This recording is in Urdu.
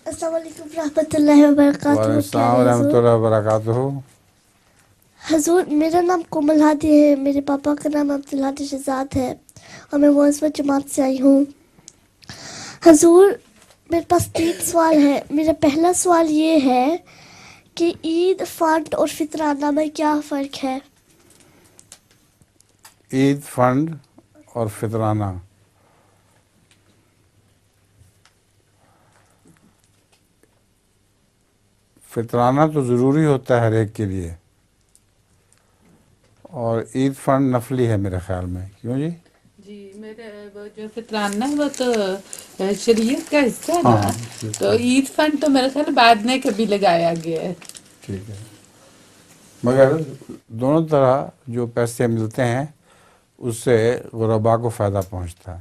السلام علیکم ورحمۃ اللہ وبرکاتہ. وعلیکم السلام ورحمۃ اللہ وبرکاتہ. حضور میرا نام کومل ہادی ہے، میرے پاپا کا نام عبدالہادی شہزاد ہے اور میں معزز جماعت سے آئی ہوں. حضور میرے پاس 3 سوال ہے. میرا پہلا سوال یہ ہے کہ عید، فنڈ اور فطرانہ میں کیا فرق ہے؟ عید، فنڈ اور فطرانہ. فطرانہ تو ضروری ہوتا ہے ہر ایک کے لیے، اور عید فنڈ نفلی ہے میرے خیال میں. کیوں جی؟ جی میرے وہ جو فطرانہ ہے وہ تو شریعت کا حصہ ہے ہاں نا، ہاں تو عید فنڈ تو میرے خیال بعد میں کبھی لگایا گیا ہے. ٹھیک ہے. مگر دونوں طرح جو پیسے ملتے ہیں اس سے غربا کو فائدہ پہنچتا ہے.